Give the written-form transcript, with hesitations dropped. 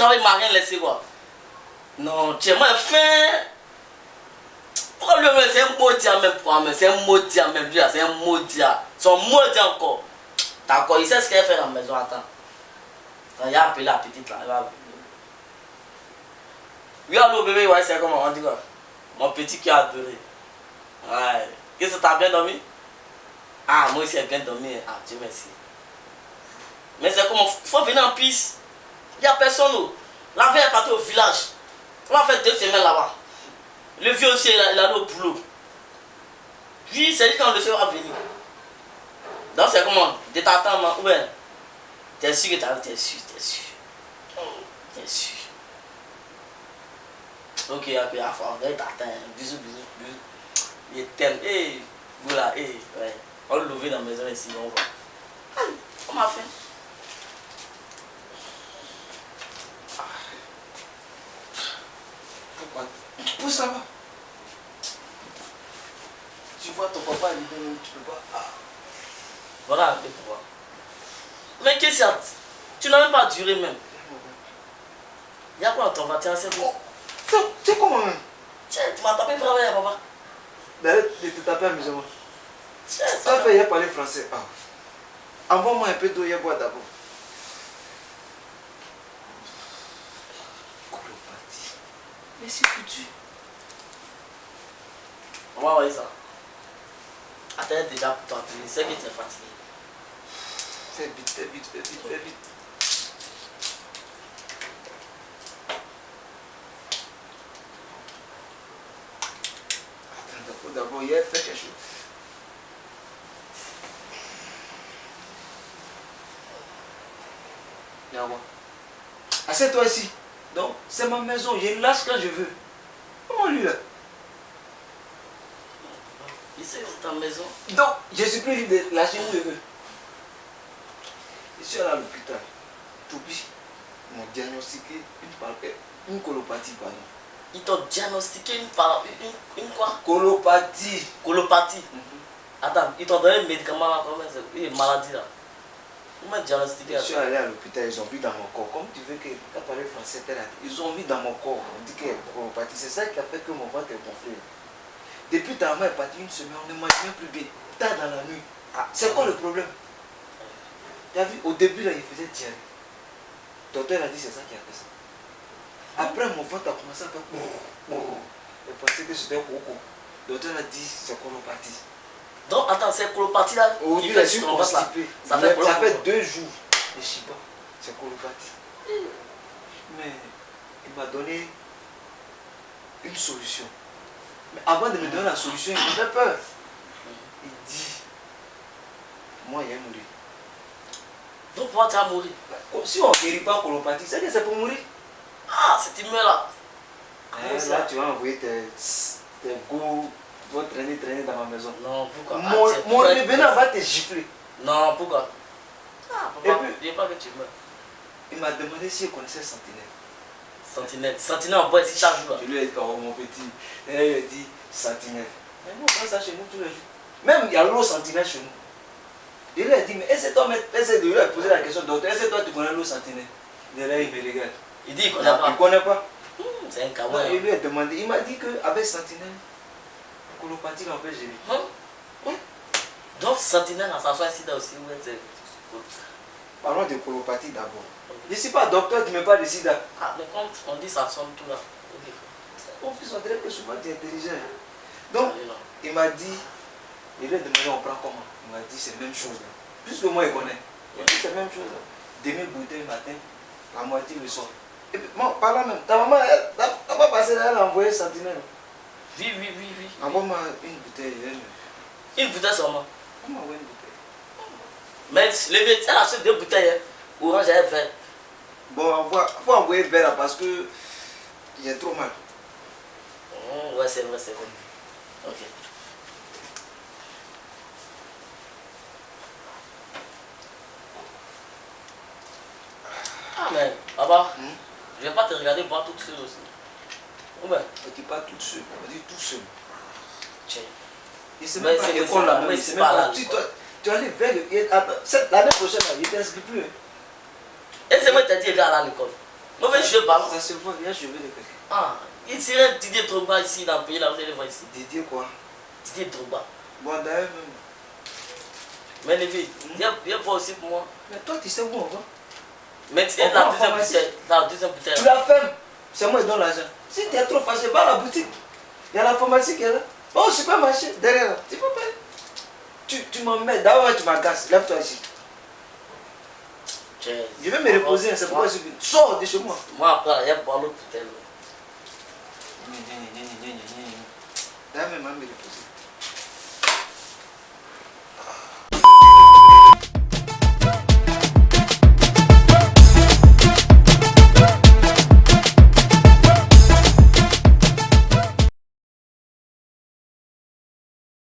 fois, il m'a rien laissé quoi. Non, tu es moins fin. Pourquoi lui, c'est un maudit même pour moi, c'est un maudit même, lui, c'est un maudit. Son maudit encore. D'accord, il sait ce qu'elle fait dans la maison, attends. Il a appelé la petite là, il va. Oui, allô bébé, ouais, c'est comment, on dit quoi? Mon petit qui a adoré. Ouais. Qu'est-ce que t'as bien dormi? Ah, moi aussi, j'ai bien dormi. Ah, Dieu merci. Mais c'est comment? Il faut venir en piste. Il n'y a personne. La veille est partie au village. On va faire 2 semaines là-bas. Le vieux aussi, il a au boulot. Puis, c'est lui quand le soir va venir. Donc, c'est comment? De t'attendre, ouais. T'es sûr que t'es sûr. T'es sûr. Ok, après, à fond, on t'attend. Bisous. Il t'aime. Hé, voilà, hé, ouais. On l'a levé dans la maison ici, on va. Allez, on m'a fait. Pourquoi? Où ça va? Tu vois ton papa, il dit tu peux pas. Ah. Voilà un peu pour voir. Mais qu'est-ce qu'il y a? Tu n'as même pas duré même. Il y a quoi dans ton 21 c'est bon? C'est comment même? Tiens, tu m'as tapé vraiment, papa. D'ailleurs, de te taper amusément. Tiens, Ça fait, il a parlé français. Ah. Envoie-moi un peu d'eau, il y a boire d'abord. Colopathie. Mais c'est foutu. On va voir ça. Attends déjà pour toi, je sais que tu es fatigué. Fais vite. Attends, d'abord, il a fait quelque chose. Assieds-toi ici. Donc, c'est ma maison, je lâche quand je veux. Comment lui là? Il sait que c'est ta maison. Donc, je suis plus libre de lâcher où je veux. Je suis allé à l'hôpital. Puis, ils m'ont diagnostiqué une colopathie, pardon. Ils t'ont diagnostiqué une quoi? Colopathie. Colopathie. Attends, ils t'ont donné un médicament là, comment c'est une maladie là. Comment diagnostiqué? Je suis allé à l'hôpital, ils ont vu dans mon corps. Comme tu veux que, quand tu parles français, ils ont vu dans mon corps. On dit qu'il y a une colopathie. C'est ça qui a fait que mon ventre est gonflé. Depuis ta maman est partie une semaine, on ne mange même plus bien. Tard dans la nuit. C'est quoi le problème? Tu as vu, au début là, il faisait diarrhée. Le docteur a dit c'est ça qui a fait ça. Après, mon ventre a commencé à faire je pensais que c'était coco. Le docteur a dit c'est colopathie. Donc, attends, c'est colopathie là qui fait sur ton ventre là. Ça fait 2 jours. Je ne sais pas. C'est colopathie. Mais il m'a donné une solution. Mais avant de me donner la solution, il me fait peur. Il dit, moi, il vais mourir. Donc, pourquoi tu vas mourir? Si on ne guérit pas colopathie, c'est que c'est pour mourir. Ah, c'est tu meurs là. Là, tu vas envoyer tes goûts, tu vas traîner dans ma maison. Non, pourquoi? Mon revenant va te gifler. Non, pourquoi? Ah, papa, n'oublie pas que tu meurs. Il m'a demandé si je connaissais Sentinelle. Sentinelle, on boit ici chaque jour. Je lui ai dit, oh mon petit. Et il a dit, Sentinelle. Mais moi, on prend ça chez nous tous les jours. Même il y a l'eau Sentinelle chez nous. Je lui ai dit, mais essaie-toi de lui poser la question, docteur, est-ce que toi tu connais l'eau Sentinelle? De là, il me regarde. Il dit, il connaît pas. Il ne connaît pas. C'est un camarade. Il lui a demandé, il m'a dit qu'avec Sentinelle, colopathie, on peut gérer. Oui. Donc, Sentinelle, ça s'assoit ici aussi. Parlons de colopathie d'abord. Je ne suis pas docteur, tu ne me parles de sida. Ah, mais quand on dit ça sonne tout là. Mon fils, on dirait que souvent tu es intelligent. Donc, il m'a dit, il lui a demandé on prend comment? Il m'a dit c'est la même chose. Puisque moi il connaît. Il dit c'est la même chose. Demi-bouteille le matin, la moitié le soir. Et puis, moi, par là même, ta maman, elle va passer là, elle a envoyé Sentinelle. Oui. Envoie-moi une bouteille. Une bouteille seulement? Elle m'a envoyé une bouteille. Mais elle a acheté 2 bouteilles, orange et vert. Bon, il faut envoyer vert là parce que il y a trop mal. Ouais, c'est vrai. Ok. Ah, mais, papa, je vais pas te regarder boire toute seule aussi. Ouais. Je ne dis pas toute seule, je dis tout seul. Tiens. Il ne sait même pas l'école là, mais c'est pas tu vas aller vers le. L'année prochaine, il ne t'inscrit plus. Et c'est moi qui t'ai dit, regarde à l'école. Mauvais jeu ballon. Ça se voit, il y a cheveux de quelqu'un. Ah, il serait Didier Drogba ici dans le pays, là, vous allez le voir ici. Didier quoi? Didier Drogba. Bon, d'ailleurs, même. Mais les filles, viens pas aussi pour moi. Mais toi, tu sais où on va? Mais tu es la deuxième bouteille. La deuxième bouteille. Tu la fermes. C'est moi qui donne l'argent. Si tu es trop fâché, va à la boutique. Il y a la pharmacie qui est là. Va au supermarché, derrière là. Tu peux payer. Tu m'emmènes. D'abord, tu m'agaces. Lève-toi ici. Je vais me reposer, c'est pourquoi je suis venu. Sors de chez moi. Moi, après, il y a pas l'autre bouteille. D'ailleurs, même, me reposer.